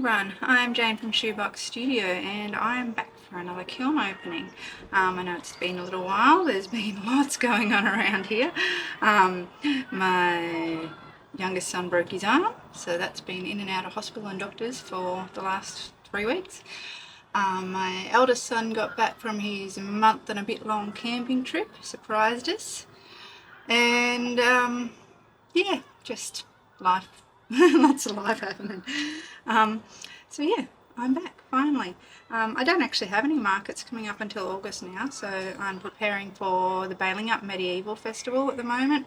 everyone, I'm Jane from Shoebox Studio and I'm back for another kiln opening. I know it's been a little while, there's been lots going on around here. My youngest son broke his arm, so that's been in and out of hospital and doctors for the last 3 weeks. My eldest son got back from his month and a bit long camping trip, surprised us. And yeah, just life. Lots of life happening. So yeah, I'm back finally. I don't actually have any markets coming up until August now, so I'm preparing for the Bailing Up Medieval Festival at the moment.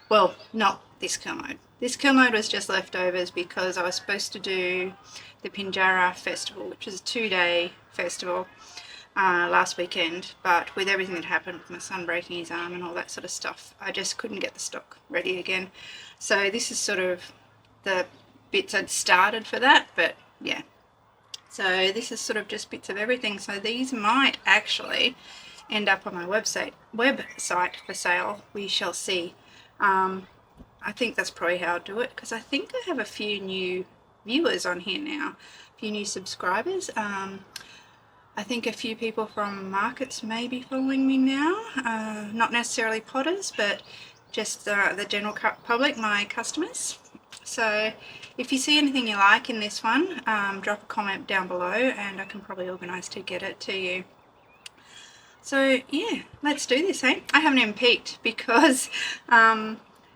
Well, not this kiln mode. This kiln mode was just leftovers because I was supposed to do the Pinjarra Festival, which is a 2-day festival, last weekend, but with everything that happened with my son breaking his arm and all that sort of stuff, I just couldn't get the stock ready again. So this is sort of the bits I'd started for that, but yeah. So this is sort of just bits of everything. So these might actually end up on my website for sale. We shall see. I think that's probably how I'll do it, because I think I have a few new viewers on here now, a few new subscribers. I think a few people from markets may be following me now, not necessarily potters, but just the general public, my customers. So if you see anything you like in this one, drop a comment down below and I can probably organise to get it to you. So yeah, let's do this, hey? I haven't even peeked because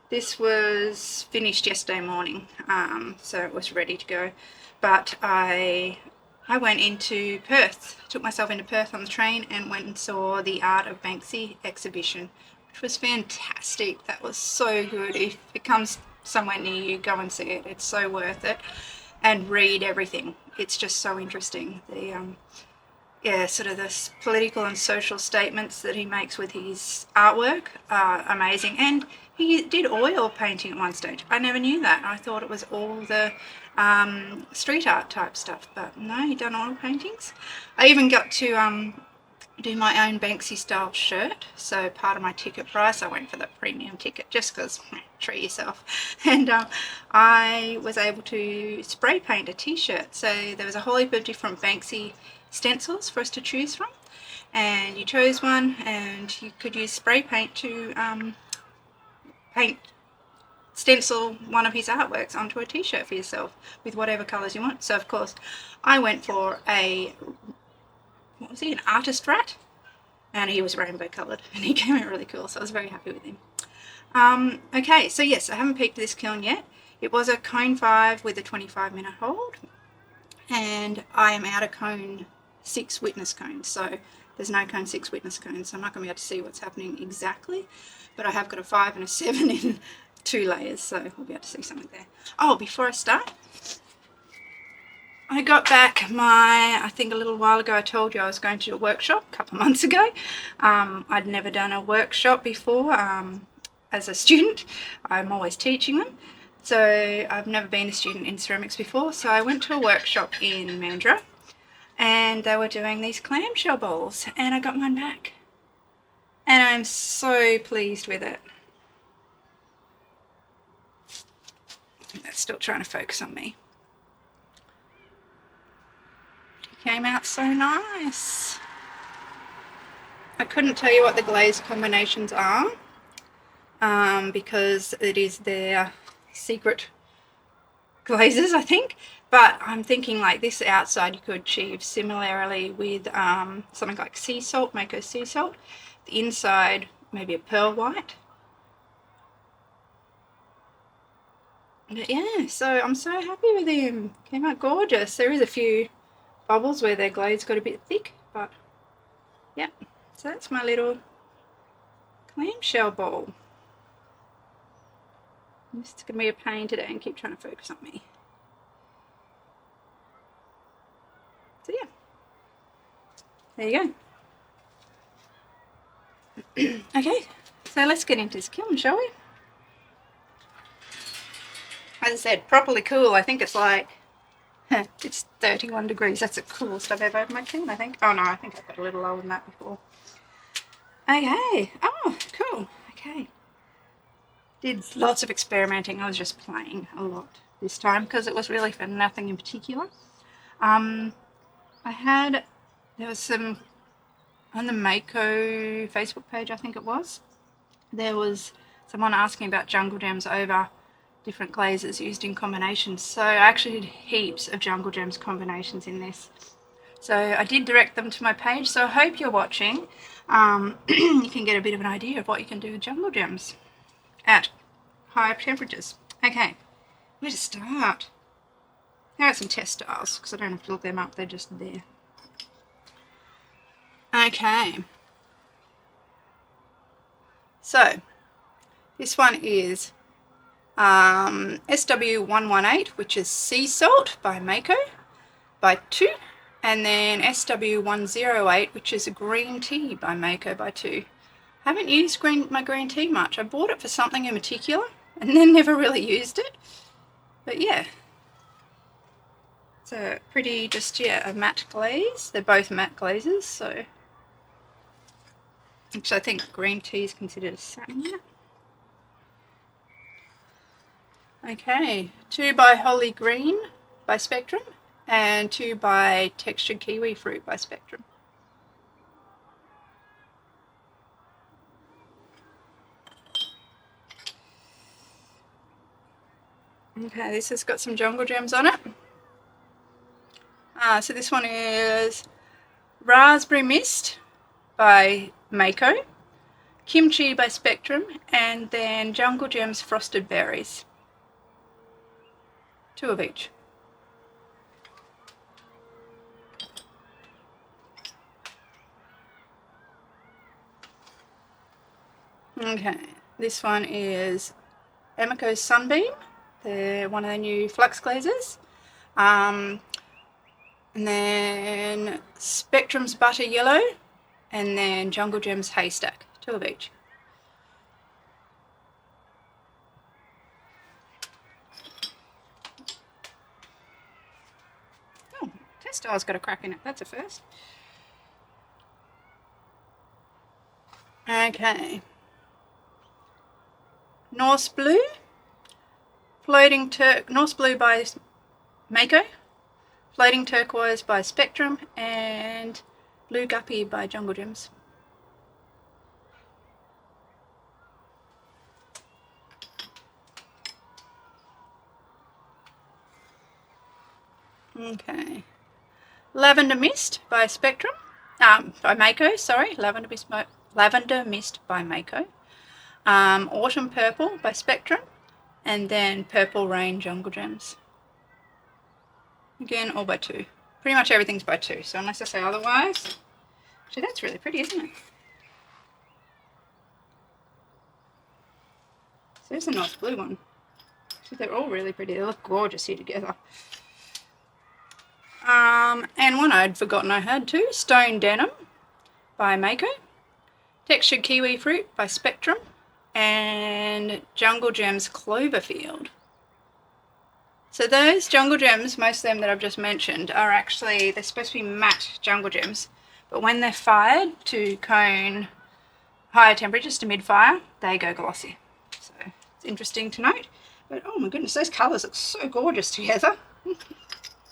this was finished yesterday morning, so it was ready to go. But I went into Perth, took myself into Perth on the train and went and saw the Art of Banksy exhibition, which was fantastic. That was so good. If it comes somewhere near you, go and see it. It's so worth it. And read everything. It's just so interesting. The yeah, sort of the political and social statements that he makes with his artwork are amazing. And he did oil painting at one stage. I never knew that. I thought it was all the street art type stuff, but no, he done oil paintings. I even got to do my own Banksy style shirt, so part of my ticket price I went for the premium ticket just because treat yourself. And I was able to spray paint a t-shirt, so there was a whole heap of different Banksy stencils for us to choose from, and you chose one and you could use spray paint to stencil one of his artworks onto a t-shirt for yourself with whatever colours you want. So of course I went for a, what was he, an artist rat, and he was rainbow coloured and he came out really cool, so I was very happy with him. Okay, so yes, I haven't peeked this kiln yet. It was a cone 5 with a 25-minute hold, and I am out of cone 6 witness cones, so there's no cone 6 witness cones, so I'm not going to be able to see what's happening exactly, but I have got a 5 and a 7 in 2 layers, so we'll be able to see something there. Oh, before I start, I got back I think a little while ago I told you I was going to do a workshop a couple of months ago. I'd never done a workshop before as a student. I'm always teaching them. So I've never been a student in ceramics before. So I went to a workshop in Mandurah and they were doing these clamshell bowls and I got mine back. And I'm so pleased with it. That's still trying to focus on me. Came out so nice. I couldn't tell you what the glaze combinations are because it is their secret glazes, I think, but I'm thinking like this outside you could achieve similarly with something like sea salt, Mayco sea salt. The inside maybe a pearl white. But yeah, so I'm so happy with him. Came out gorgeous. There is a few bubbles where their glaze got a bit thick, but yeah, so that's my little clamshell bowl. It's going to be a pain today and keep trying to focus on me. So yeah, there you go. Okay, so let's get into this kiln, shall we? As I said, properly cool. I think it's like, it's 31 degrees. That's the coolest I've ever had my kiln, I think. Oh no, I think I've got a little lower than that before. Okay, oh, cool, okay. Did lots of experimenting. I was just playing a lot this time because it was really for nothing in particular. There was some, on the Mayco Facebook page, I think it was, there was someone asking about jungle gems over different glazes used in combinations. So I actually did heaps of jungle gems combinations in this. So I did direct them to my page, so I hope you're watching. You can get a bit of an idea of what you can do with jungle gems at higher temperatures. Okay, where to start? Here are some test styles, because I don't have to look them up, they're just there. Okay, so this one is SW118, which is Sea Salt by Mayco, by 2. And then SW108, which is a green tea by Mayco, by 2. Haven't used my green tea much. I bought it for something in particular and then never really used it. But yeah. So pretty, just, yeah, a matte glaze. They're both matte glazes, so. Which I think green tea is considered a satin. Okay, 2 by Holly Green by Spectrum, and 2 by Textured Kiwi Fruit by Spectrum. Okay, this has got some jungle gems on it. So this one is Raspberry Mist by Mayco, Kimchi by Spectrum, and then Jungle Gems Frosted Berries. 2 of each. Okay, this one is Amaco Sunbeam. They're one of the new flux glazes. And then Spectrum's Butter Yellow, and then Jungle Gems Haystack. 2 of each. Oh, test style's got a crack in it. That's a first. Okay. Norse Blue. Norse Blue by Mayco. Floating Turquoise by Spectrum, and Blue Guppy by Jungle Gems. Okay. Lavender Mist by Spectrum. By Mayco, sorry. Lavender Mist by Mayco. Autumn Purple by Spectrum, and then Purple Rain Jungle Gems. Again, all by 2. Pretty much everything's by 2, so unless I say otherwise. Actually, that's really pretty, isn't it? So there's a nice blue one. Actually, they're all really pretty. They look gorgeous here together. And one I'd forgotten I had too, Stone Denim by Mayco, Textured Kiwi Fruit by Spectrum, and Jungle Gems Cloverfield. So those jungle gems, most of them that I've just mentioned, are actually, they're supposed to be matte jungle gems, but when they're fired to cone higher temperatures to mid-fire, they go glossy. So it's interesting to note. But oh my goodness, those colours look so gorgeous together. I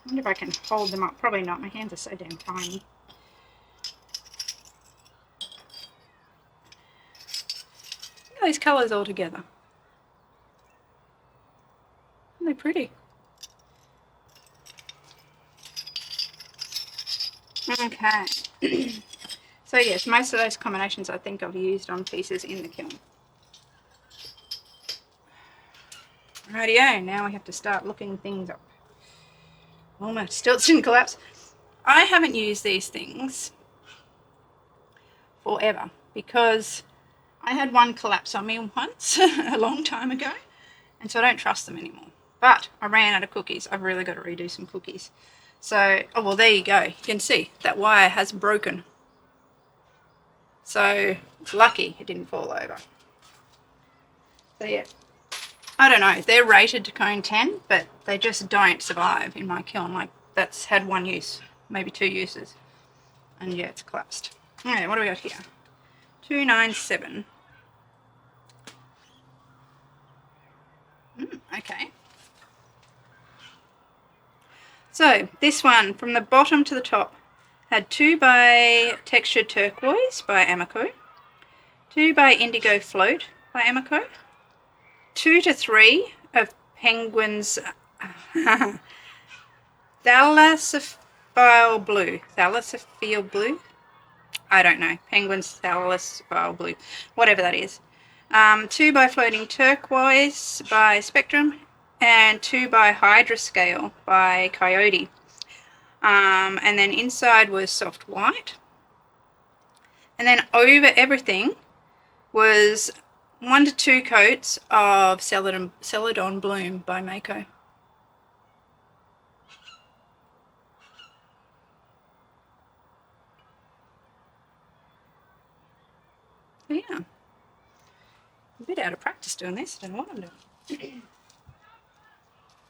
wonder if I can hold them up. Probably not. My hands are so damn tiny. Look at these colours all together. Aren't they pretty? Okay. So yes, most of those combinations I think I've used on pieces in the kiln. Rightio, now we have to start looking things up. Oh, my stilts didn't collapse. I haven't used these things forever because I had one collapse on me once a long time ago, and so I don't trust them anymore. But I ran out of cookies. I've really got to redo some cookies. So, oh well, there you go. You can see that wire has broken. So it's lucky it didn't fall over. So yeah, I don't know. They're rated to cone 10, but they just don't survive in my kiln. Like, that's had one use, maybe 2 uses, and yeah, it's collapsed. Okay, what do we got here? 297. Okay. So this one, from the bottom to the top, had 2 by Textured Turquoise by Amaco, 2 by Indigo Float by Amaco, 2 to 3 of Penguin's Thalassophile Blue. Thalassophile Blue? I don't know. Penguin's Thalassophile Blue. Whatever that is. 2 by Floating Turquoise by Spectrum, and 2 by Hydrascale by Coyote. And then inside was soft white. And then over everything was 1 to 2 coats of Celadon Bloom by Mayco. So yeah, I'm a bit out of practice doing this. I don't know what I'm doing.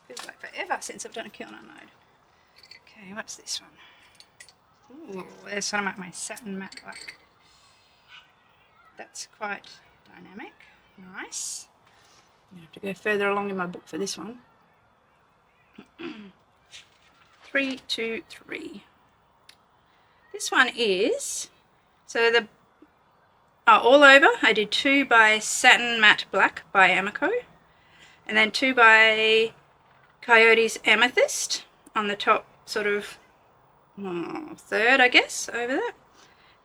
Feels like forever since I've done a Kiln unload. Okay, what's this one? Ooh, there's one of my satin matte black. That's quite dynamic. Nice. I'm going to have to go further along in my book for this one. 3, 2, 3. This one is, so the all over I did 2 by Satin Matte Black by Amaco, and then 2 by Coyote's Amethyst on the top, sort of third, I guess, over there.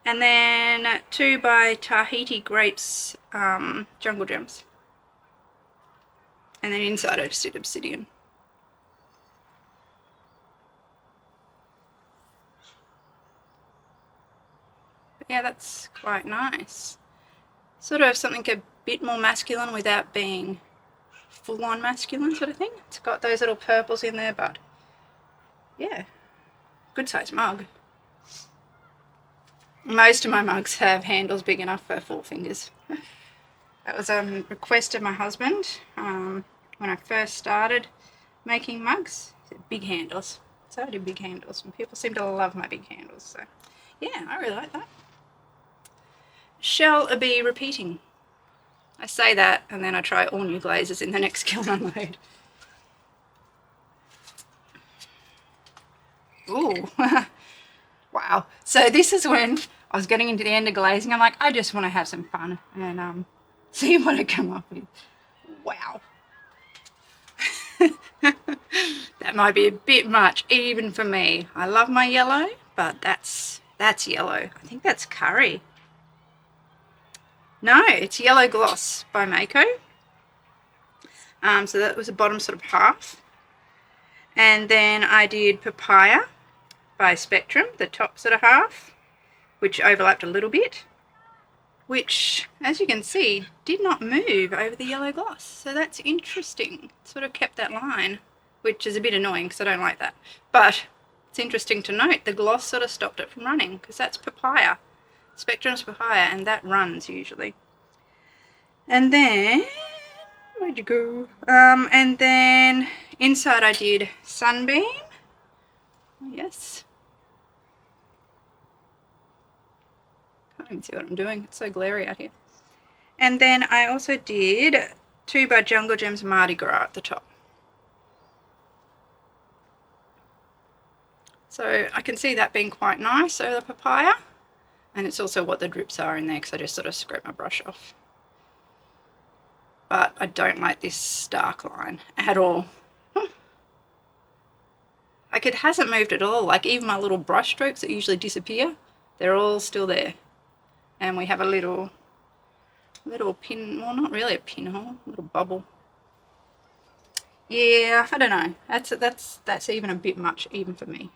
And then 2 by Tahiti Grapes Jungle Gems. And then inside I just did Obsidian. But yeah, that's quite nice. Sort of something a bit more masculine without being full-on masculine sort of thing. It's got those little purples in there, but yeah, good size mug. Most of my mugs have handles big enough for 4 fingers. That was a request of my husband when I first started making mugs. He said big handles, so I did big handles, and people seem to love my big handles. So yeah, I really like that. Shall be repeating. I say that and then I try all new glazes in the next Kiln unload. Ooh, wow. So this is when I was getting into the end of glazing. I'm like, I just want to have some fun and see what I come up with. Wow. That might be a bit much even for me. I love my yellow, but that's yellow. I think that's curry. No, it's Yellow Gloss by Mayco. So that was the bottom sort of half. And then I did Papaya by Spectrum, the top sort of half, which overlapped a little bit, which, as you can see, did not move over the yellow gloss. So that's interesting. It sort of kept that line, which is a bit annoying because I don't like that. But it's interesting to note the gloss sort of stopped it from running because that's Papaya. Spectrum's Papaya, and that runs usually. And then, where'd you go? And then inside I did Sunbeam. Yes. Can't even see what I'm doing. It's so glary out here. And then I also did 2 by Jungle Gems Mardi Gras at the top. So I can see that being quite nice over the Papaya. And it's also what the drips are in there because I just sort of scrape my brush off. But I don't like this dark line at all. Like, it hasn't moved at all. Like, even my little brush strokes that usually disappear, they're all still there. And we have a little pin, well, not really a pinhole, a little bubble. Yeah, I don't know. That's even a bit much, even for me.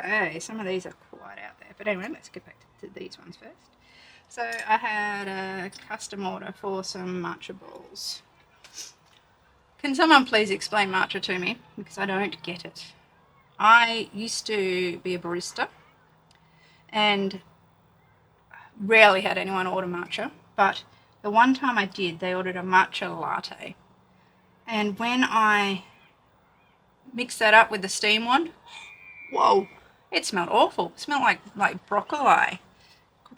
Okay, some of these are quite out there. But anyway, let's get back to these ones first. So I had a custom order for some matcha balls. Can someone please explain matcha to me? Because I don't get it. I used to be a barista and rarely had anyone order matcha, but the one time I did, they ordered a matcha latte. And when I mixed that up with the steam one, whoa, it smelled awful. It smelled like broccoli.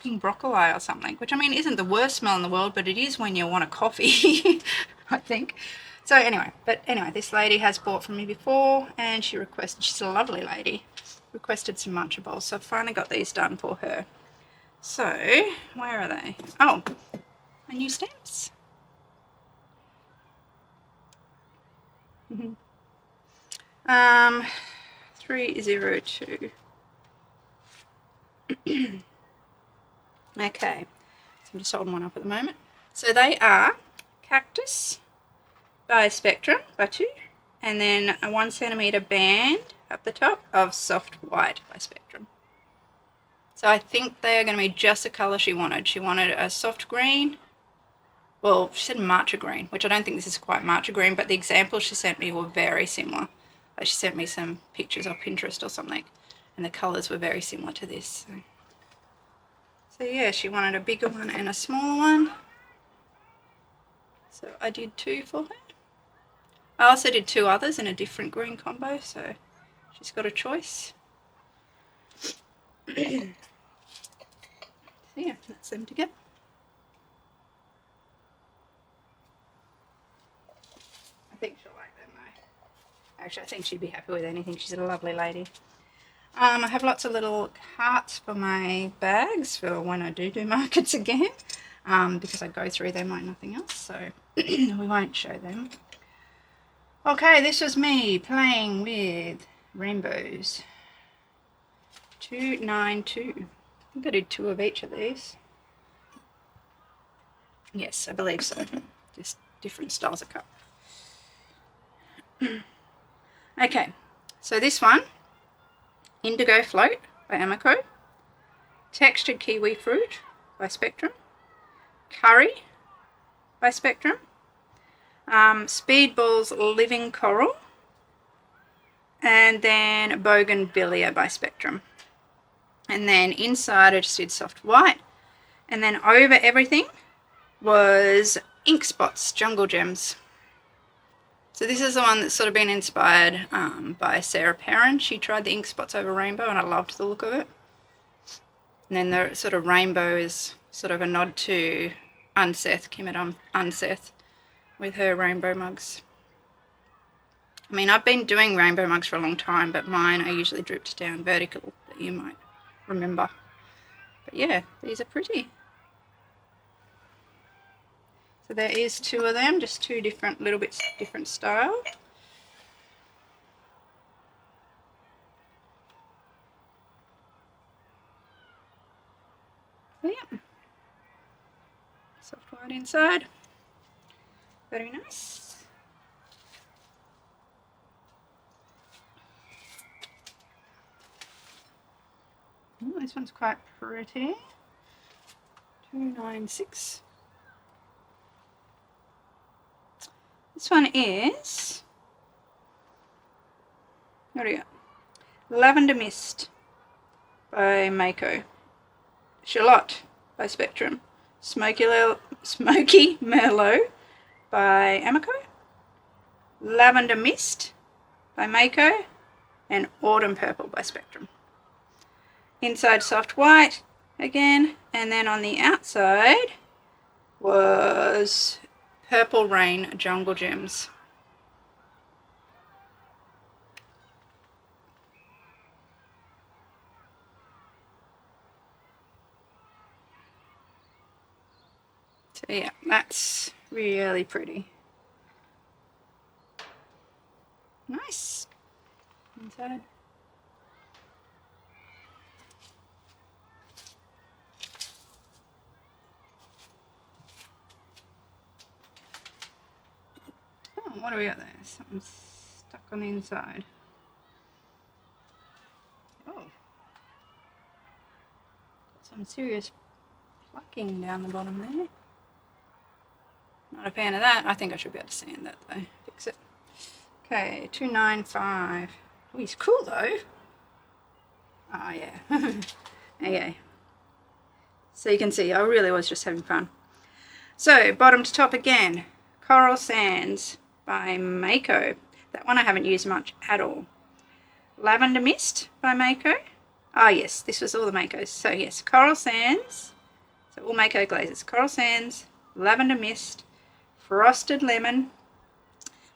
cooking broccoli or something, which I mean isn't the worst smell in the world, but it is when you want a coffee, I think. So anyway, this lady has bought from me before, and she requested, she's a lovely lady, requested some matcha bowls, so I've finally got these done for her. So, where are they? Oh, my new stamps. 302. Okay, so I'm just holding one up at the moment. So they are Cactus by Spectrum, by 2, and then a 1 centimetre band up the top of Soft White by Spectrum. So I think they are going to be just the colour she wanted. She wanted a soft green. Well, she said matcha green, which I don't think this is quite matcha green, but the examples she sent me were very similar. Like she sent me some pictures off Pinterest or something, and the colours were very similar to this. So yeah, she wanted a bigger one and a smaller one. So I did 2 for her. I also did 2 others in a different green combo, so she's got a choice. So yeah, that's them together. I think she'll like them though. Actually, I think she'd be happy with anything. She's a lovely lady. I have lots of little carts for my bags for when I do markets again, because I go through them like nothing else, so we won't show them. Okay, this was me playing with rainbows. 292. I think I did 2 of each of these. Yes, I believe so. Just different styles of cup. Okay, so this one, Indigo Float by Amaco, Textured Kiwi Fruit by Spectrum, Curry by Spectrum, Speedball's Living Coral, and then Bougainvillea by Spectrum. And then inside I just did Soft White, and then over everything was Ink Spots Jungle Gems. So this is the one that's sort of been inspired by Sarah Perrin. She tried the Ink Spots over rainbow, and I loved the look of it. And then the sort of rainbow is sort of a nod to Unseth, Kim at Unseth, with her rainbow mugs. I mean, I've been doing rainbow mugs for a long time, but mine are usually drooped down vertical, that you might remember. But yeah, these are pretty. So there is 2 of them, just 2 different, little bits different style. So yeah, soft white inside, very nice. Oh, this one's quite pretty. 296. This one is, what do we got? Lavender Mist by Mayco, Charlotte by Spectrum, Smoky Merlot by Amaco, Lavender Mist by Mayco, and Autumn Purple by Spectrum. Inside Soft White again, and then on the outside was Purple Rain Jungle Gems. So yeah, that's really pretty. Nice. Inside. What do we got there? Something stuck on the inside. Oh. Got some serious plucking down the bottom there. Not a fan of that. I think I should be able to sand that though. Fix it. Okay, 295. Oh, he's cool though. Oh yeah. Okay. So you can see I really was just having fun. So bottom to top again. Coral Sands by Mayco. That one I haven't used much at all. Lavender Mist by Mayco. Ah yes, this was all the Maycos. So yes, Coral Sands, so all Mayco glazes. Coral Sands, Lavender Mist, Frosted Lemon,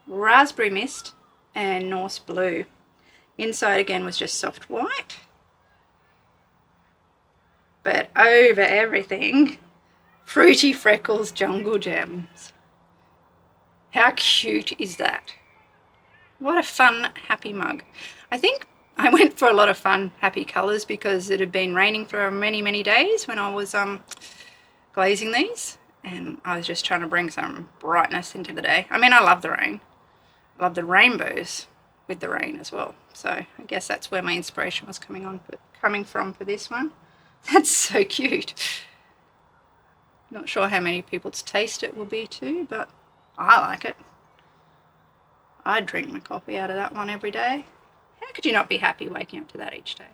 Raspberry Mist, and Norse Blue. Inside again was just soft white. But over everything, Fruity Freckles Jungle Gems. How cute is that? What a fun, happy mug. I think I went for a lot of fun, happy colours because it had been raining for many, many days when I was glazing these, and I was just trying to bring some brightness into the day. I mean, I love the rain. I love the rainbows with the rain as well. So I guess that's where my inspiration was coming from for this one. That's so cute. Not sure how many people's taste it will be too, but I like it. I'd drink my coffee out of that one every day. How could you not be happy waking up to that each day?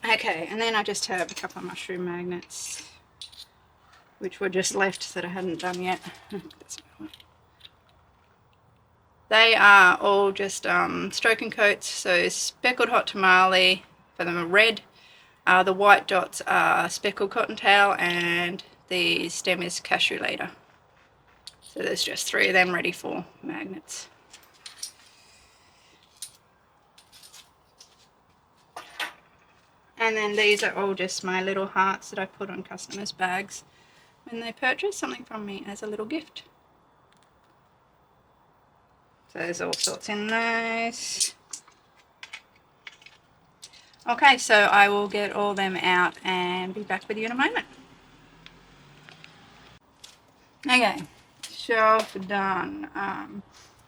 Okay, and then I just have a couple of mushroom magnets, which were just left that I hadn't done yet. They are all just stroke and coats, so speckled hot tamale for them are red. The white dots are speckled cottontail, and the stem is cashew later. So there's just 3 of them ready for magnets. And then these are all just my little hearts that I put on customers' bags when they purchase something from me as a little gift. So there's all sorts in those. Okay, so I will get all them out and be back with you in a moment. Okay, shelf done.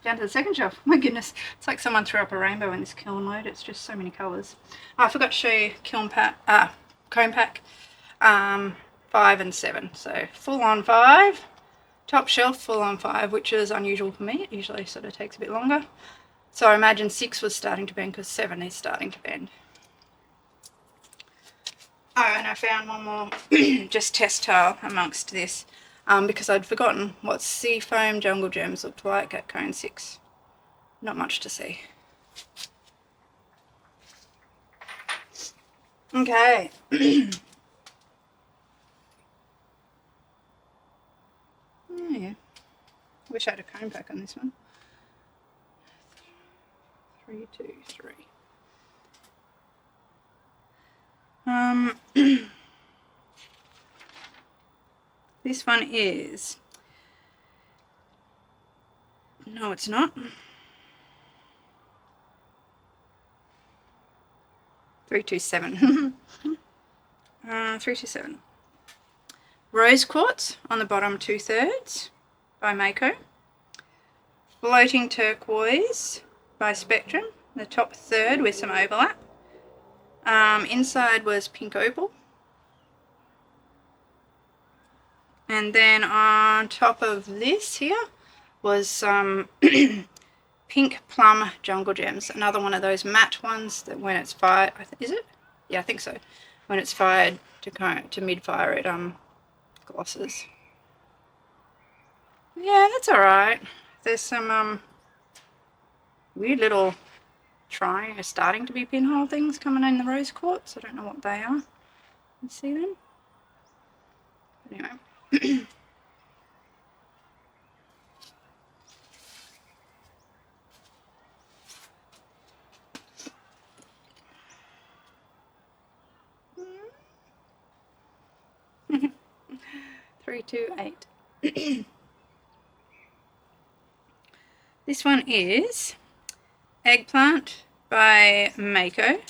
Down to the second shelf. My goodness, it's like someone threw up a rainbow in this kiln load. It's just so many colours. Oh, I forgot to show you cone pack 5 and 7. So full on 5, top shelf full on 5, which is unusual for me. It usually sort of takes a bit longer. So I imagine 6 was starting to bend because 7 is starting to bend. Oh, and I found one more just test tile amongst this because I'd forgotten what Seafoam Jungle Gems looked like at cone 6. Not much to see. Okay. Oh yeah. Wish I had a cone pack on this one. 3, 2, 3. This one is, no it's not, 327. 327. Rose Quartz on the bottom 2/3 by Mayco. Floating Turquoise by Spectrum, the top 1/3 with some overlap. Inside was Pink Opal. And then on top of this here was some Pink Plum Jungle Gems, another one of those matte ones that when it's fired, is it? Yeah, I think so. When it's fired to mid-fire, it glosses. Yeah, that's alright. There's some weird little starting to be pinhole things coming in the rose quartz. I don't know what they are. You see them? Anyway. 3, 2, 8. This one is Eggplant by Mayco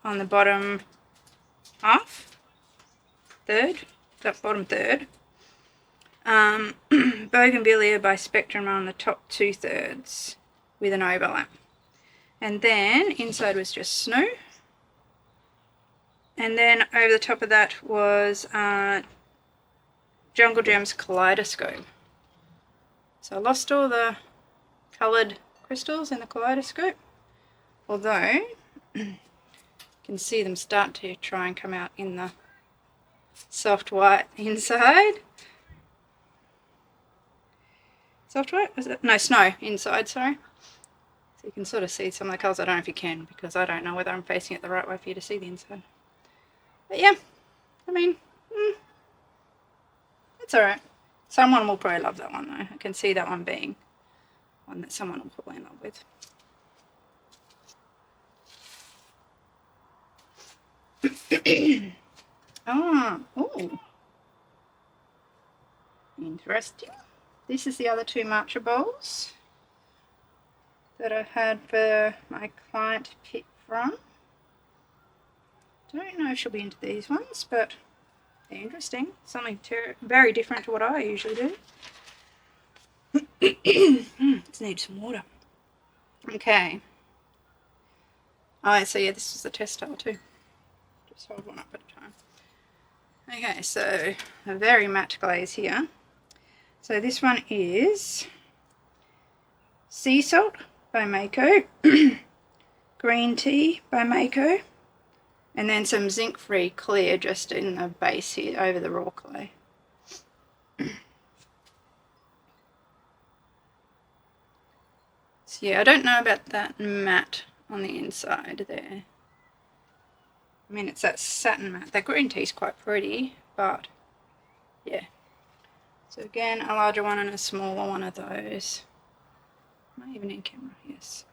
on the bottom half, bottom third. Bougainvillea by Spectrum on the top 2/3 with an overlap. And then inside was just snow. And then over the top of that was Jungle Gems Kaleidoscope. So I lost all the coloured crystals in the kaleidoscope, although you can see them start to try and come out in the soft white inside. soft white? Is it? No, snow inside, sorry. So you can sort of see some of the colours. I don't know if you can, because I don't know whether I'm facing it the right way for you to see the inside. But yeah, I mean, it's alright. Someone will probably love that one though. I can see that one being one that someone will probably in love with. Oh, interesting. This is the other two matcha bowls that I had for my client to pick from. Don't know if she'll be into these ones, but they're interesting. Something very different to what I usually do. Just need some water. Okay. Alright, so yeah, this is the test towel too. Just hold one up at a time. Okay, so a very matte glaze here. So this one is Sea Salt by Mayco, Green Tea by Mayco, and then some zinc-free clear just in the base here over the raw clay. So yeah, I don't know about that matte on the inside there. I mean, it's that satin matte. That green tea is quite pretty, but yeah. So again, a larger one and a smaller one of those. Am I even in camera? Yes.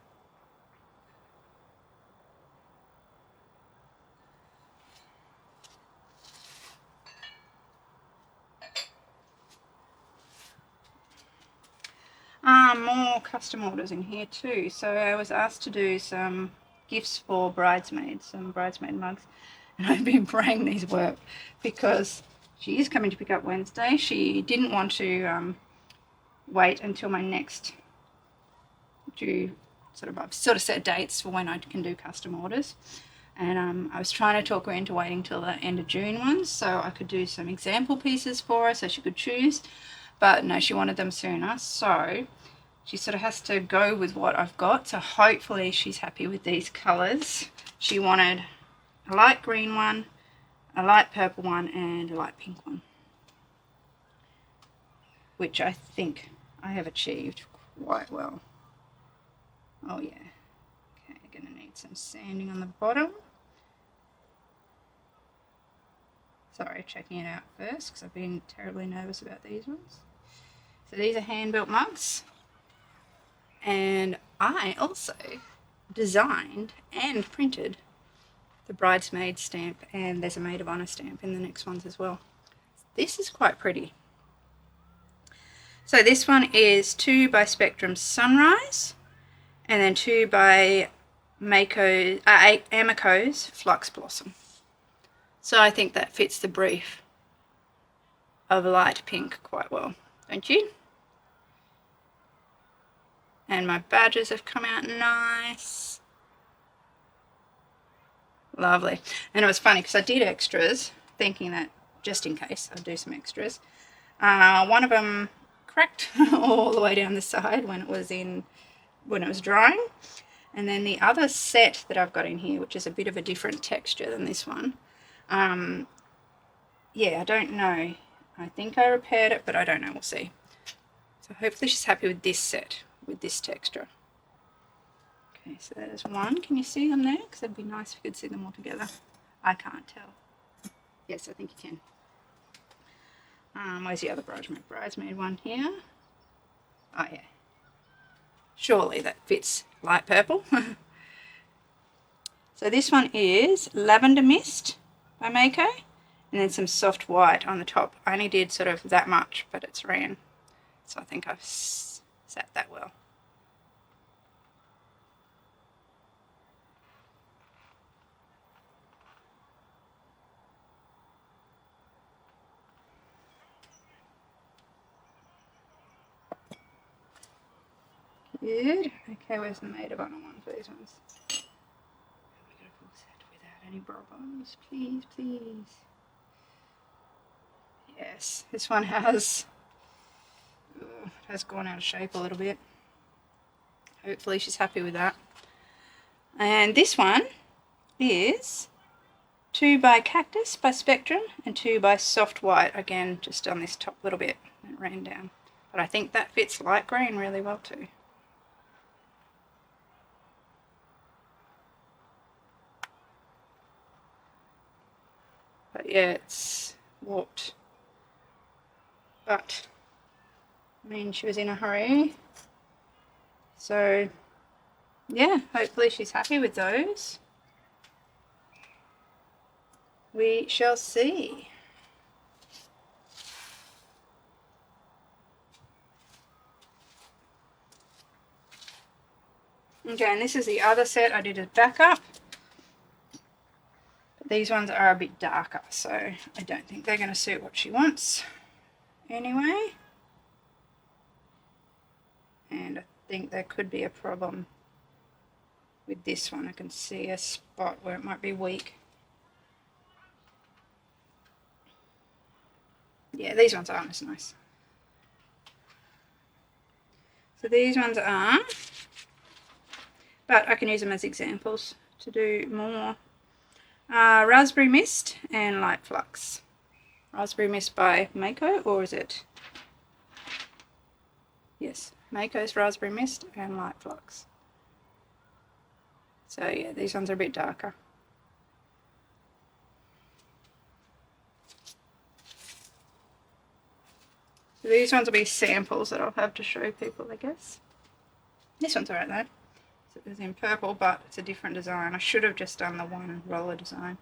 More custom orders in here too. So I was asked to do some gifts for bridesmaids, some bridesmaid mugs, and I've been praying these work because she is coming to pick up Wednesday. She didn't want to wait until my next due, I've sort of set dates for when I can do custom orders, and I was trying to talk her into waiting till the end of June ones so I could do some example pieces for her so she could choose, but no, she wanted them sooner, so she sort of has to go with what I've got. So hopefully she's happy with these colours. She wanted a light green one, a light purple one, and a light pink one, which I think I have achieved quite well. Oh yeah. Okay, gonna need some sanding on the bottom. Sorry, checking it out first because I've been terribly nervous about these ones. So these are hand-built mugs. And I also designed and printed the bridesmaid stamp, and there's a maid of honor stamp in the next ones as well. This is quite pretty. So this one is 2 by Spectrum Sunrise, and then 2 by Amaco's Flux Blossom. So I think that fits the brief of light pink quite well, don't you? And my badges have come out nice. Lovely. And it was funny because I did extras, thinking that just in case I'd do some extras. One of them cracked all the way down the side when it was drying. And then the other set that I've got in here, which is a bit of a different texture than this one, yeah, I don't know. I think I repaired it, but I don't know. We'll see. So hopefully she's happy with this set, with this texture. Okay, so there's one. Can you see them there? Because it'd be nice if you could see them all together. I can't tell. Yes, I think you can. Where's the other bridesmaid one here? Oh yeah. Surely that fits light purple. So this one is Lavender Mist by Mayco, and then some soft white on the top. I only did sort of that much, but it's ran, so I think I've set that well. Good. Okay, where's the maid of honor one for these ones? We got a full set without any problems. Please, please. Yes, this one has gone out of shape a little bit. Hopefully she's happy with that. And this one is 2 by Cactus by Spectrum and 2 by Soft White, again just on this top little bit. It ran down. But I think that fits light green really well too. But yeah, it's warped. But, I mean, she was in a hurry. So, yeah, hopefully she's happy with those. We shall see. Okay, and this is the other set I did as backup. But these ones are a bit darker, so I don't think they're going to suit what she wants anyway. And I think there could be a problem with this one. I can see a spot where it might be weak. Yeah, these ones aren't as nice. So these ones are, but I can use them as examples to do more. Raspberry Mist and Light Flux. Raspberry Mist by Mayco, or is it? Yes, Mayco's Raspberry Mist and Light Flux. So yeah, these ones are a bit darker. So these ones will be samples that I'll have to show people, I guess. This one's alright though. So it's in purple, but it's a different design. I should have just done the one roller design.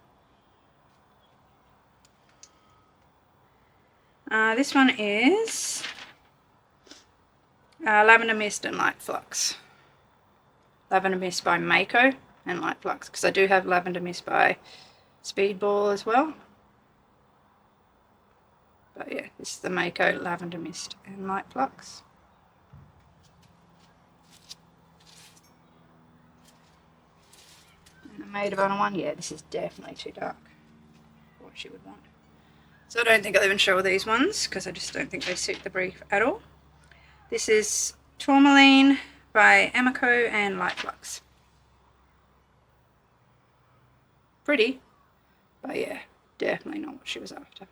This one is Lavender Mist and Light Flux. Lavender Mist by Mayco and Light Flux, because I do have Lavender Mist by Speedball as well. But yeah, this is the Mayco Lavender Mist and Light Flux. And the Maid of Honor one, yeah, this is definitely too dark for what she would want. So I don't think I'll even show these ones, because I just don't think they suit the brief at all. This is Tourmaline by Amaco and Light Flux. Pretty, but yeah, definitely not what she was after.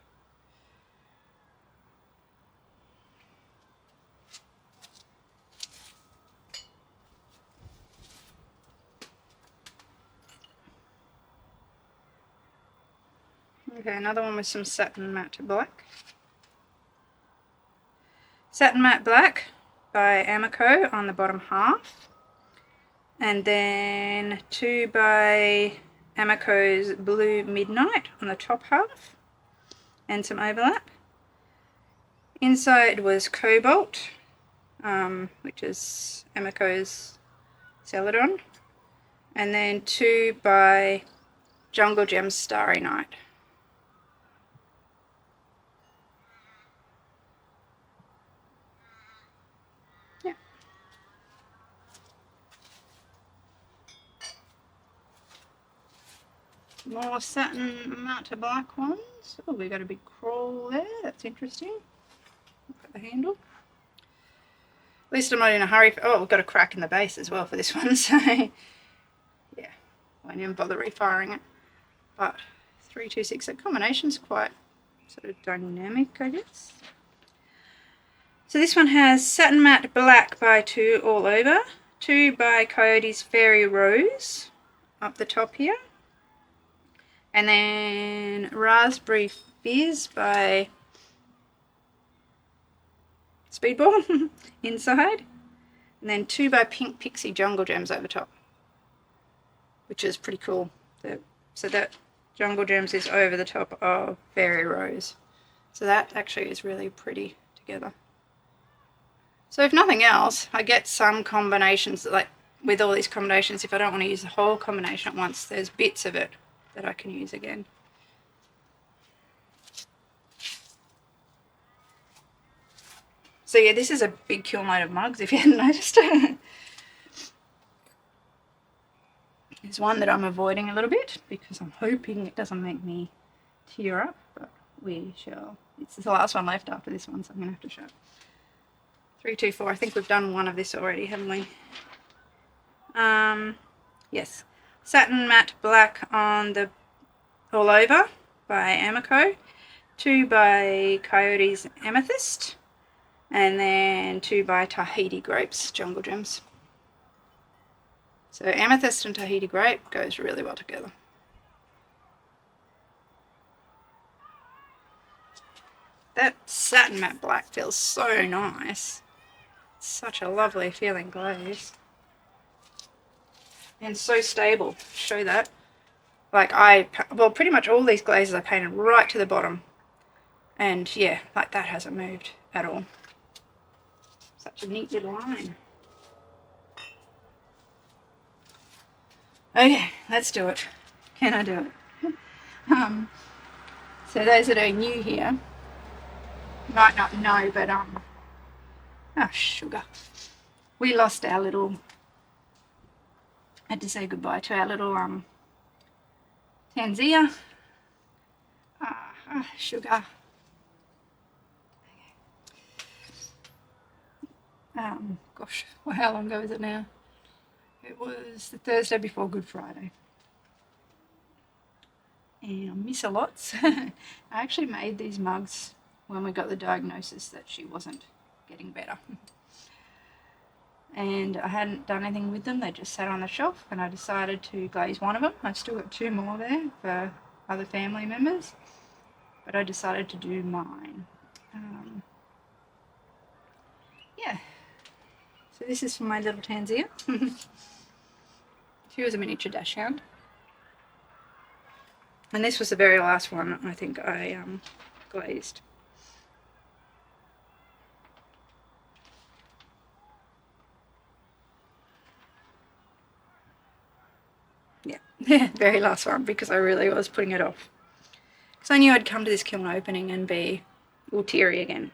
Okay, another one with some Satin Matte Black. Satin Matte Black by Amaco on the bottom half. And then 2 by Amaco's Blue Midnight on the top half. And some overlap. Inside was Cobalt, which is Amaco's Celadon. And then 2 by Jungle Gems Starry Night. More satin matte black ones. Oh, we got a big crawl there. That's interesting. Look at the handle. At least I'm not in a hurry. Oh, we've got a crack in the base as well for this one. So, yeah, won't even bother refiring it. But 326, that combination's quite sort of dynamic, I guess. So this one has Satin Matte Black by 2 all over. 2 by Coyote's Fairy Rose up the top here. And then Raspberry Fizz by Speedball inside. And then 2 by Pink Pixie Jungle Gems over top, which is pretty cool. So that Jungle Gems is over the top of Fairy Rose. So that actually is really pretty together. So if nothing else, I get some combinations, like with all these combinations, if I don't want to use the whole combination at once, there's bits of it that I can use again. So yeah, this is a big Kiln load of mugs, if you hadn't noticed. There's one that I'm avoiding a little bit because I'm hoping it doesn't make me tear up, but we shall. It's the last one left after this one, so I'm going to have to show it. 324, I think we've done one of this already, haven't we? Yes. Satin Matte Black on the all over by Amaco. 2 by Coyote's Amethyst. And then 2 by Tahiti grapes, jungle gems. So amethyst and Tahiti grape goes really well together. That satin matte black feels so nice. It's such a lovely feeling glaze. And so stable. Show that. Like well, pretty much all these glazes I painted right to the bottom. And yeah, like that hasn't moved at all. Such a neat little line. Okay, let's do it. Can I do it? So those that are new here might not know, but oh sugar. We lost our little, had to say goodbye to our little Tanzia. Sugar. Gosh, well, how long ago is it now? It was the Thursday before Good Friday. And I miss a lot. I actually made these mugs when we got the diagnosis that she wasn't getting better. And I hadn't done anything with them, they just sat on the shelf, and I decided to glaze one of them. I've still got 2 more there for other family members, but I decided to do mine. Yeah, so this is for my little Tanzia. She was a miniature dachshund. And this was the very last one I think I glazed. Yeah, very last one, because I really was putting it off. Because I knew I'd come to this kiln opening and be all teary again.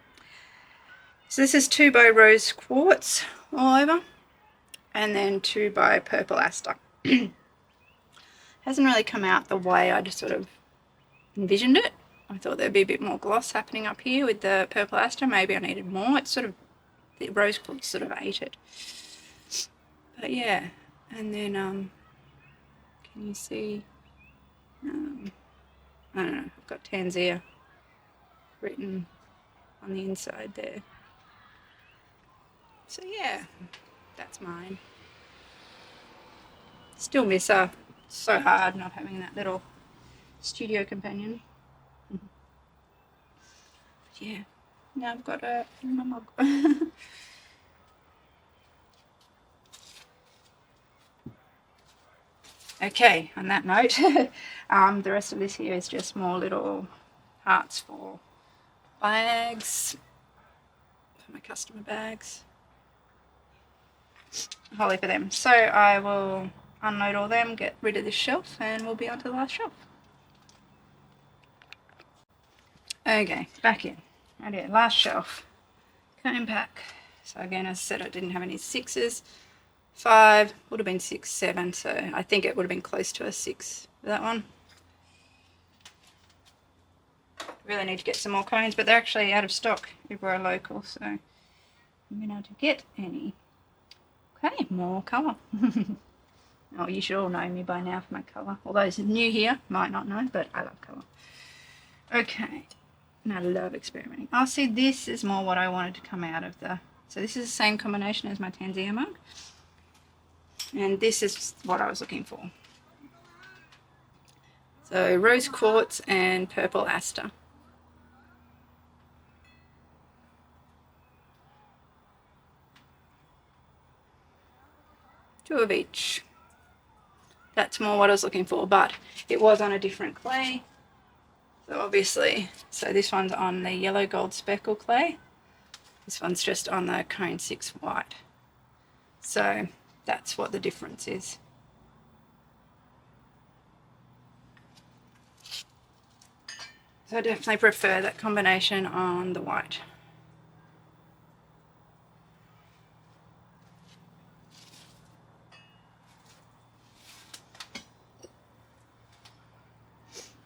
So this is 2 by rose quartz all over, and then 2 by purple aster. Hasn't really come out the way I just sort of envisioned it. I thought there'd be a bit more gloss happening up here with the purple aster. Maybe I needed more. It's sort of, the rose quartz sort of ate it. But yeah, and then can you see? I don't know. I've got Tanzia written on the inside there. So yeah, that's mine. Still miss her. It's so hard not having that little studio companion. Yeah, now I've got her in my mug. Okay, on that note, the rest of this here is just more little hearts for bags, for my customer bags. Holly for them. So I will unload all them, get rid of this shelf, and we'll be on to the last shelf. Okay, back in. Right here, last shelf. Came back. So again, as I said, I didn't have any 6s. 5 would have been 6, 7, so I think it would have been close to a 6 for that one. Really need to get some more cones, but they're actually out of stock if we're local, so I'm been able to get any. Okay, more colour. Oh, you should all know me by now for my colour. All those new here might not know, but I love colour. Okay, and I love experimenting. Oh, see, this is more what I wanted to come out of the... So this is the same combination as my Tanzia mug. And this is what I was looking for. So rose quartz and purple aster. Two of each. That's more what I was looking for, but it was on a different clay. So obviously, so this one's on the yellow gold speckle clay. This one's just on the cone 6 white. So that's what the difference is. So I definitely prefer that combination on the white.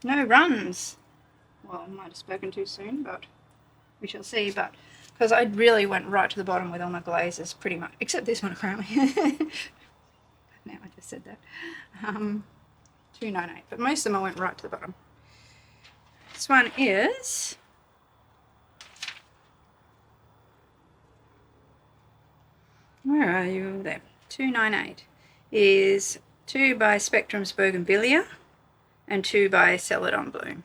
No runs. Well, I might have spoken too soon, but we shall see. But because I really went right to the bottom with all my glazes, pretty much, except this one apparently. Now I just said that. 298, but most of them I went right to the bottom. This one is Where are you? There. 298 is 2 by Spectrum's Bougainvillea and 2 by Celadon Bloom.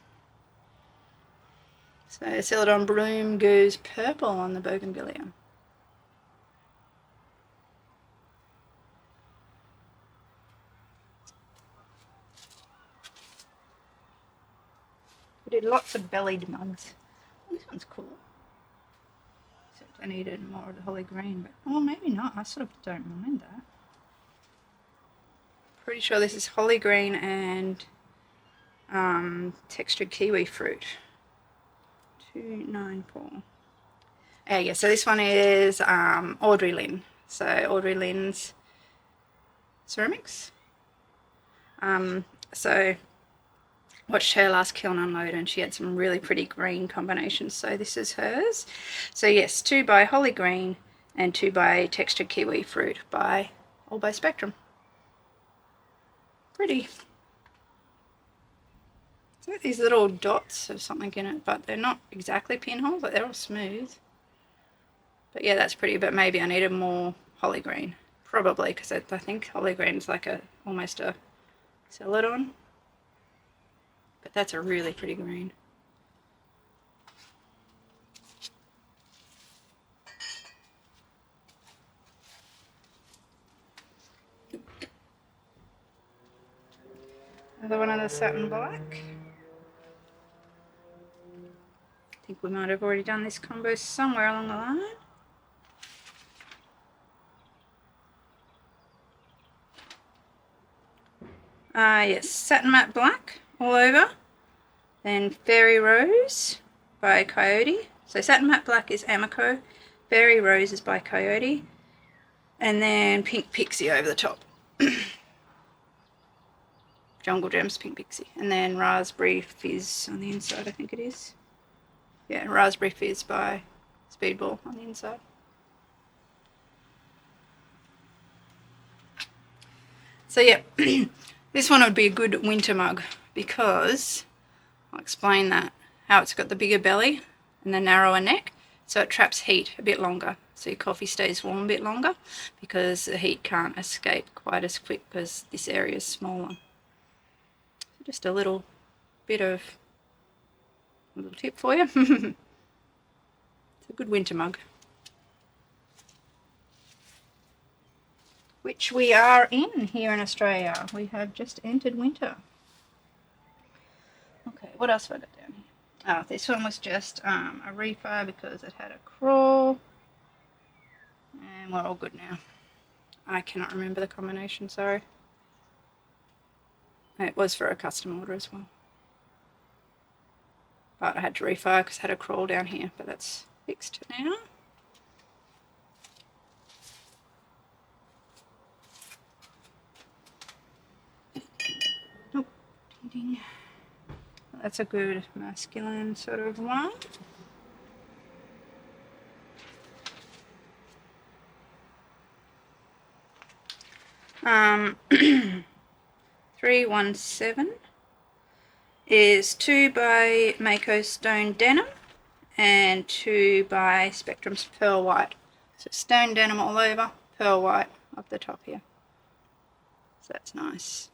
So Celadon Bloom goes purple on the Bougainvillea. We did lots of bellied mugs. Oh, this one's cool. Except I needed more of the holly green, but oh, maybe not. I sort of don't mind that. Pretty sure this is holly green and textured kiwi fruit. 294. Yeah, so this one is Audrey Lynn. So Audrey Lynn's ceramics. So watched her last kiln unload and she had some really pretty green combinations, so this is hers. So yes, 2 by holly green and 2 by textured kiwi fruit all by Spectrum. Pretty. It's got these little dots of something in it, but they're not exactly pinholes, but they're all smooth. But yeah, that's pretty, but maybe I needed more holly green. Probably, because I think holly green is like almost a celadon. But that's a really pretty green. Another one of the satin black. I think we might have already done this combo somewhere along the line. Yes, satin matte black all over. Then Fairy Rose by Coyote. So satin matte black is Amaco. Fairy Rose is by Coyote. And then Pink Pixie over the top. Jungle Gems Pink Pixie. And then Raspberry Fizz on the inside, I think it is. Yeah, Raspberry Fizz by Speedball on the inside. So yeah, this one would be a good winter mug because, I'll explain that, how it's got the bigger belly and the narrower neck, so it traps heat a bit longer, so your coffee stays warm a bit longer because the heat can't escape quite as quick because this area is smaller. So just a little bit of a little tip for you. It's a good winter mug, which we are in here in Australia. We have just entered winter. Okay, what else have I got down here? Oh, this one was just a refire because it had a crawl. And we're all good now. I cannot remember the combination, sorry. It was for a custom order as well. But I had to refire because it had a crawl down here, but that's fixed now. Oh, ding, ding. That's a good masculine sort of one. Um, 317 is 2 by Mayco Stone Denim and 2 by Spectrum's Pearl White. So stone denim all over, pearl white up the top here. So that's nice.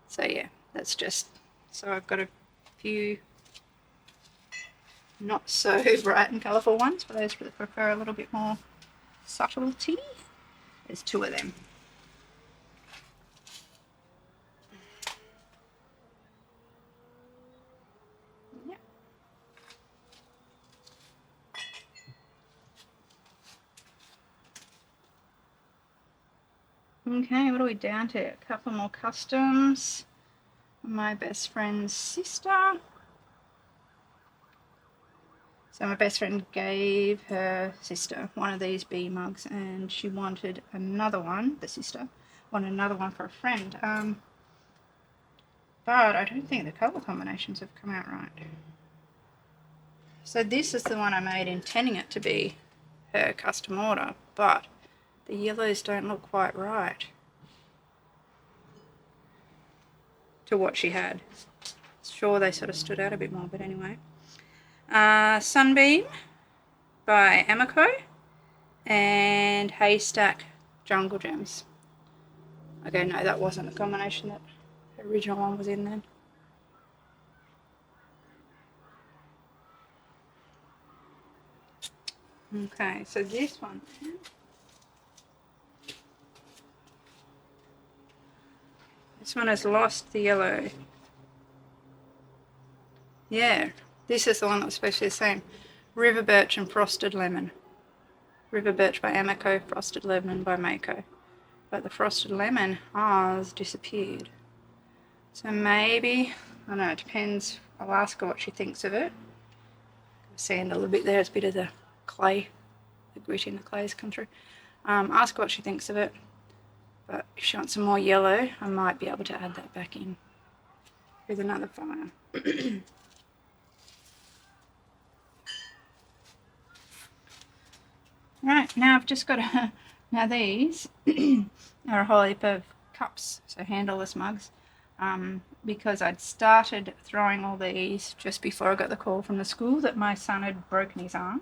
So yeah, that's just, so I've got a few not so bright and colourful ones for those that prefer a little bit more subtlety. There's 2 of them. Yep. Okay, what are we down to? A couple more customs. My best friend's sister. So my best friend gave her sister one of these bee mugs and she wanted another one, the sister, wanted another one for a friend. But I don't think the colour combinations have come out right. So this is the one I made intending it to be her custom order, but the yellows don't look quite right to what she had. Sure, they sort of stood out a bit more, but anyway. Sunbeam by Amaco, and Haystack Jungle Gems. Okay, no, that wasn't the combination that the original one was in then. Okay, so this one has lost the yellow. Yeah, this is the one that was supposed to be the same. River Birch and Frosted Lemon. River Birch by Amaco, Frosted Lemon by Mayco. But the Frosted Lemon has disappeared. So maybe, I don't know, it depends. I'll ask her what she thinks of it. Sand a little bit there, it's a bit of the clay, the grit in the clay has come through. Ask her what she thinks of it. But if she wants some more yellow, I might be able to add that back in with another fire. Right, now I've just got a, now these are a whole heap of cups, so handleless mugs, because I'd started throwing all these just before I got the call from the school that my son had broken his arm.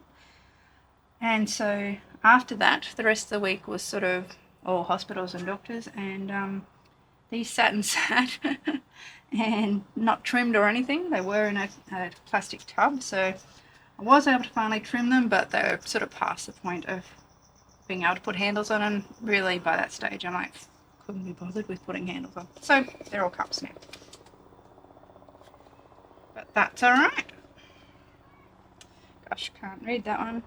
And so after that, the rest of the week was sort of all hospitals and doctors, and these sat and sat and not trimmed or anything. They were in a plastic tub, so I was able to finally trim them, but they were sort of past the point of being able to put handles on, and really by that stage I couldn't be bothered with putting handles on. So they're all cups now. But that's alright. Gosh, can't read that one.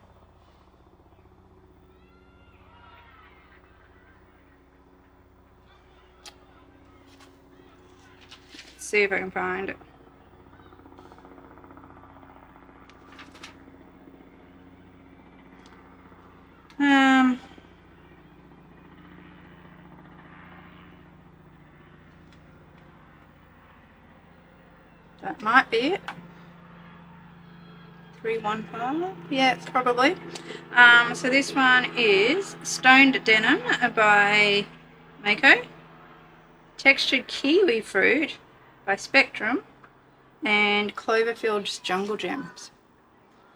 Let's see if I can find it. That might be it. 315. Yeah, probably. So this one is Stoned Denim by Mayco, Textured Kiwi Fruit by Spectrum, and Cloverfield's Jungle Gems.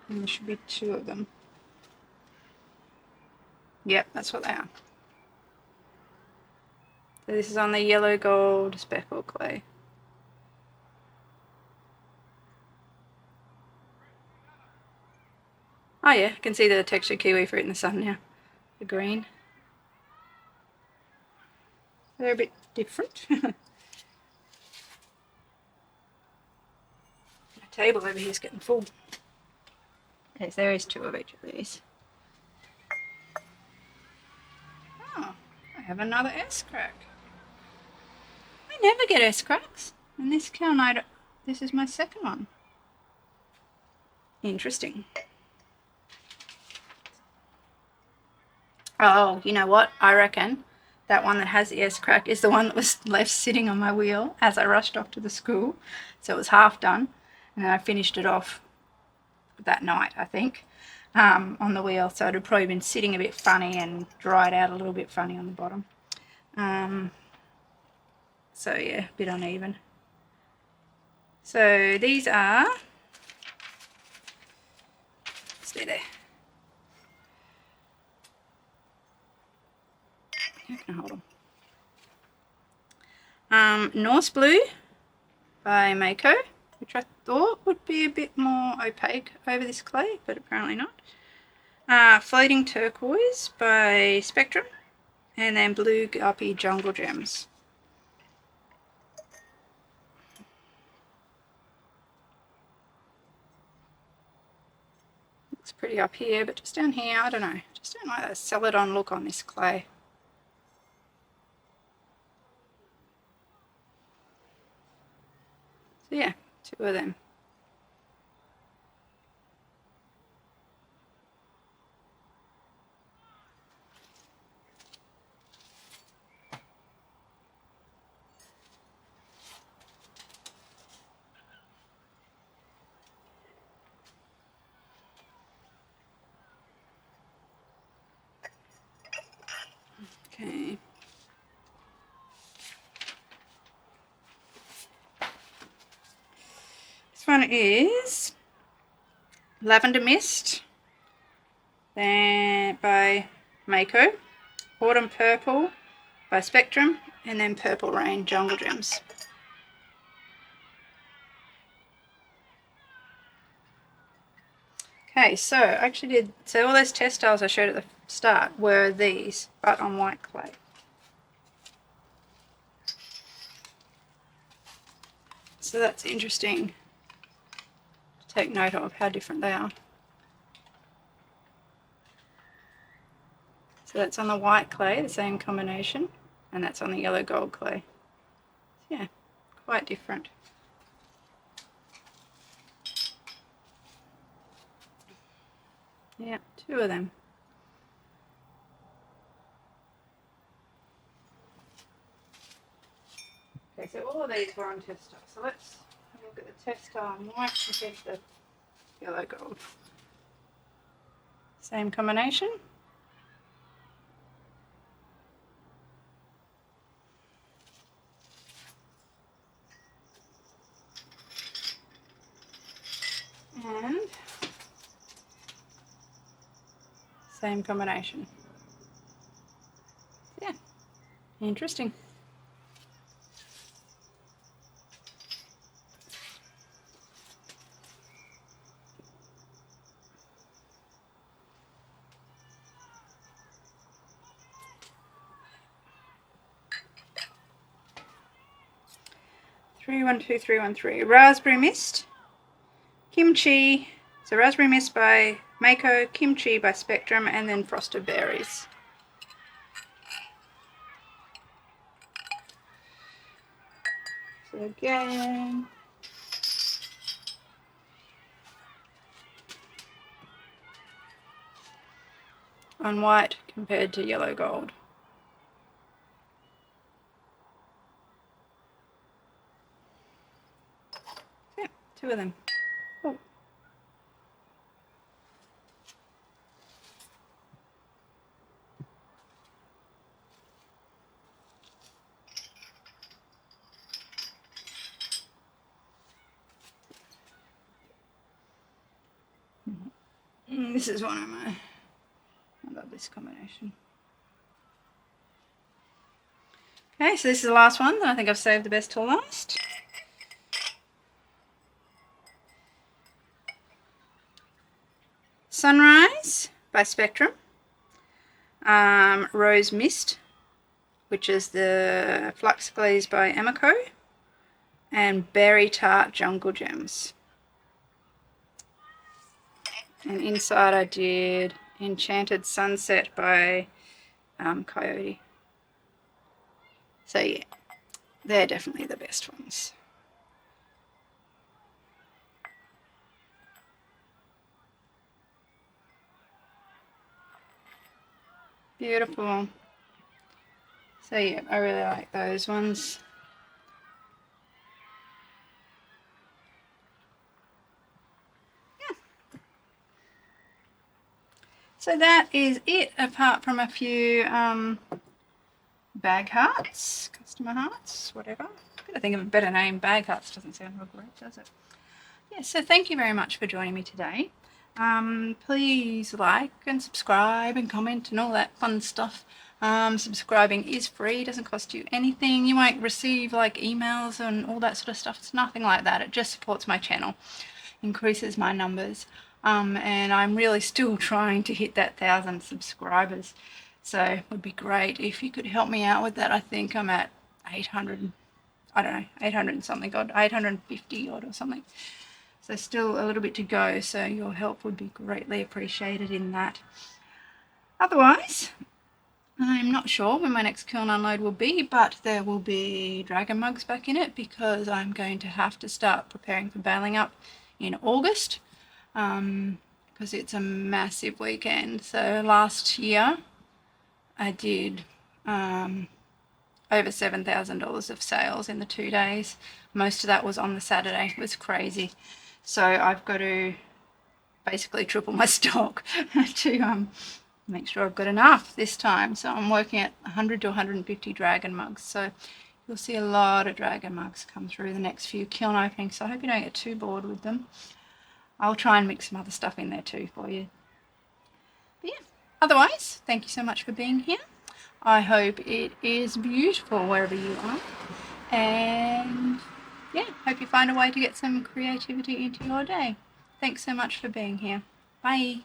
And there should be 2 of them. Yep, that's what they are. So this is on the yellow gold speckle clay. Oh yeah, I can see the textured kiwi fruit in the sun now. The green. They're a bit different. My table over here is getting full. Yes, there is 2 of each of these. Oh, I have another S-crack. I never get S-cracks. In this kiln, this is my second one. Interesting. Oh, you know what? I reckon that one that has the S-crack is the one that was left sitting on my wheel as I rushed off to the school. So it was half done, and then I finished it off that night, I think, on the wheel. So it had probably been sitting a bit funny and dried out a little bit funny on the bottom. So yeah, a bit uneven. So these are, stay there. How can I hold them? Norse Blue by Mayco, which I thought would be a bit more opaque over this clay, but apparently not. Floating Turquoise by Spectrum, and then Blue Guppy Jungle Gems. It's pretty up here, but just down here, I don't know. Just don't like that celadon look on this clay. So yeah, 2 of them. Okay. This one is Lavender Mist then by Mayco, Autumn Purple by Spectrum, and then Purple Rain Jungle Gems. Okay, so I actually did, so all those test styles I showed at the start were these, but on white clay. So that's interesting to take note of how different they are. So that's on the white clay, the same combination, and that's on the yellow gold clay. Yeah, quite different. Yeah, two of them. Okay, so all of these were on test style. So let's have a look at the test style on white compared to the yellow gold. Same combination. And same combination. Yeah, interesting. Three, 1, 2, 3, 1, 3. Raspberry Mist, Kimchi. So Raspberry Mist by Mayco, Kimchi by Spectrum, and then Frosted Berries. So again, on white compared to yellow gold. Yeah, two of them. Oh. This is one of my, I love this combination. Okay, so this is the last one. I think I've saved the best till last. Sunrise by Spectrum. Rose Mist, which is the Flux Glaze by Amaco. And Berry Tart Jungle Gems. And inside I did Enchanted Sunset by Coyote. So yeah, they're definitely the best ones. Beautiful. So yeah, I really like those ones. Yeah. So that is it, apart from a few bag hearts, customer hearts, whatever. I think of a better name. Bag hearts doesn't sound real great, does it? Yeah, so thank you very much for joining me today. Please like and subscribe and comment and all that fun stuff. Subscribing is free, doesn't cost you anything. You might receive like emails and all that sort of stuff. It's nothing like that. It just supports my channel, increases my numbers. And I'm really still trying to hit that 1,000 subscribers. So it would be great if you could help me out with that. I think I'm at 800, I don't know, 800 and something odd, 850 odd or something. So still a little bit to go, so your help would be greatly appreciated in that. Otherwise, I'm not sure when my next kiln unload will be, but there will be dragon mugs back in it because I'm going to have to start preparing for baling up in August because it's a massive weekend. So last year I did over $7,000 of sales in the 2 days. Most of that was on the Saturday. It was crazy. So I've got to basically triple my stock to make sure I've got enough this time. So I'm working at 100 to 150 dragon mugs. So you'll see a lot of dragon mugs come through the next few kiln openings. So I hope you don't get too bored with them. I'll try and mix some other stuff in there too for you. But yeah, Otherwise, thank you so much for being here. I hope it is beautiful wherever you are, and yeah, hope you find a way to get some creativity into your day. Thanks so much for being here. Bye.